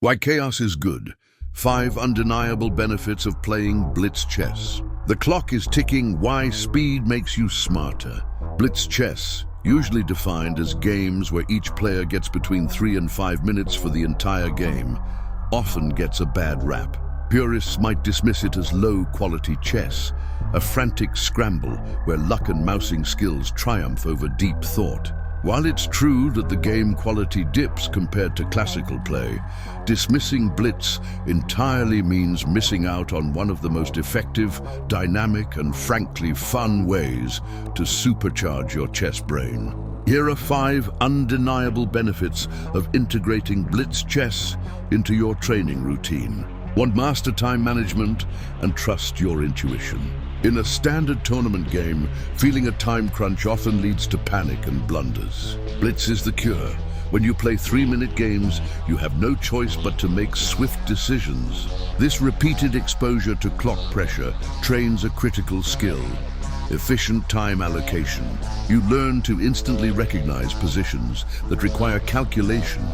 Why chaos is good. 5 undeniable benefits of playing Blitz chess. The clock is ticking. Why speed makes you smarter. Blitz chess, usually defined as games where each player gets between 3 and 5 minutes for the entire game, often gets a bad rap. Purists might dismiss it as low-quality chess, a frantic scramble where luck and mousing skills triumph over deep thought. While it's true that the game quality dips compared to classical play, dismissing Blitz entirely means missing out on one of the most effective, dynamic, and frankly fun ways to supercharge your chess brain. Here are 5 undeniable benefits of integrating Blitz chess into your training routine. 1. Master time management and trust your intuition. In a standard tournament game, feeling a time crunch often leads to panic and blunders. Blitz is the cure. When you play 3-minute games, you have no choice but to make swift decisions. This repeated exposure to clock pressure trains a critical skill: efficient time allocation. You learn to instantly recognize positions that require calculation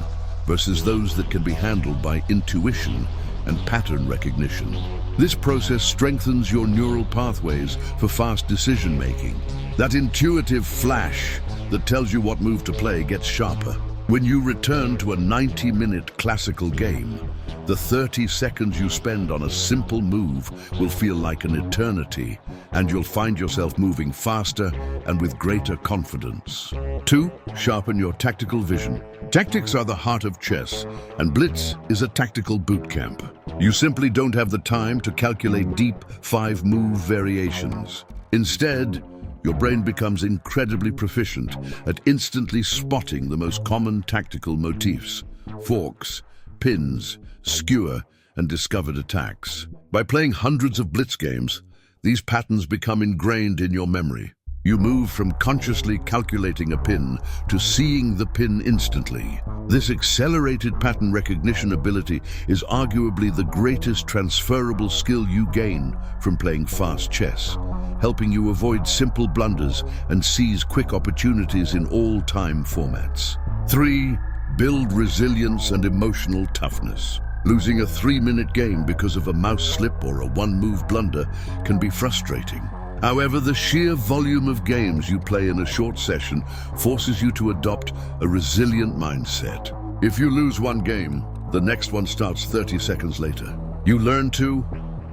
versus those that can be handled by intuition and pattern recognition. This process strengthens your neural pathways for fast decision-making. That intuitive flash that tells you what move to play gets sharper. When you return to a 90-minute classical game, the 30 seconds you spend on a simple move will feel like an eternity, and you'll find yourself moving faster and with greater confidence. 2. Sharpen your tactical vision. Tactics are the heart of chess, and Blitz is a tactical boot camp. You simply don't have the time to calculate deep 5-move variations. Instead, your brain becomes incredibly proficient at instantly spotting the most common tactical motifs: forks, pins, skewer, and discovered attacks. By playing hundreds of Blitz games, these patterns become ingrained in your memory. You move from consciously calculating a pin to seeing the pin instantly. This accelerated pattern recognition ability is arguably the greatest transferable skill you gain from playing fast chess, helping you avoid simple blunders and seize quick opportunities in all time formats. 3. Build resilience and emotional toughness. Losing a 3-minute game because of a mouse slip or a one-move blunder can be frustrating. However, the sheer volume of games you play in a short session forces you to adopt a resilient mindset. If you lose one game, the next one starts 30 seconds later. You learn to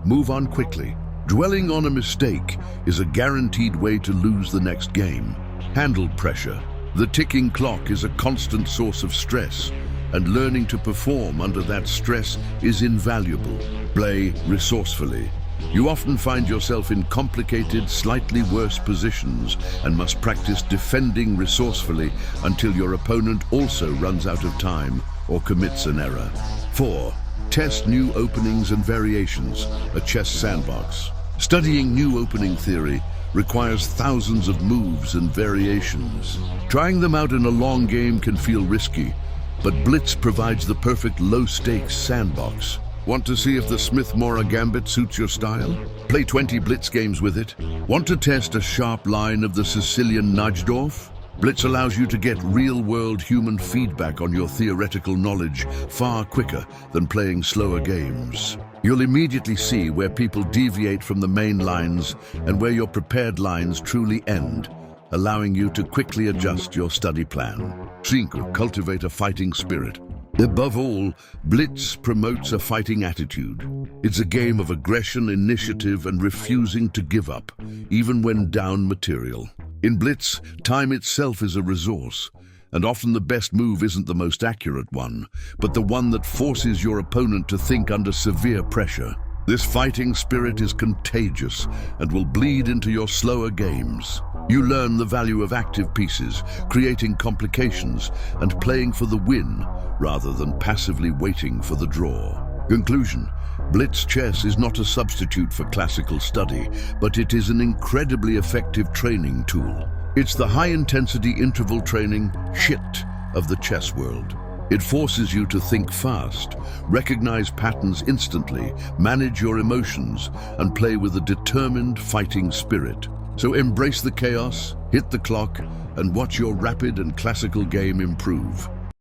move on quickly. Dwelling on a mistake is a guaranteed way to lose the next game. Handle pressure. The ticking clock is a constant source of stress, and learning to perform under that stress is invaluable. Play resourcefully. You often find yourself in complicated, slightly worse positions and must practice defending resourcefully until your opponent also runs out of time or commits an error. 4. Test new openings and variations, a chess sandbox. Studying new opening theory requires thousands of moves and variations. Trying them out in a long game can feel risky, but Blitz provides the perfect low-stakes sandbox. Want to see if the Smith-Morra gambit suits your style? Play 20 Blitz games with it. Want to test a sharp line of the Sicilian Najdorf? Blitz allows you to get real-world human feedback on your theoretical knowledge far quicker than playing slower games. You'll immediately see where people deviate from the main lines and where your prepared lines truly end, allowing you to quickly adjust your study plan. 5. Cultivate a fighting spirit. Above all, Blitz promotes a fighting attitude. It's a game of aggression, initiative, and refusing to give up, even when down material. In Blitz, time itself is a resource, and often the best move isn't the most accurate one, but the one that forces your opponent to think under severe pressure. This fighting spirit is contagious and will bleed into your slower games. You learn the value of active pieces, creating complications, and playing for the win rather than passively waiting for the draw. Conclusion: Blitz chess is not a substitute for classical study, but it is an incredibly effective training tool. It's the high-intensity interval training shit of the chess world. It forces you to think fast, recognize patterns instantly, manage your emotions, and play with a determined fighting spirit. So embrace the chaos, hit the clock, and watch your rapid and classical game improve.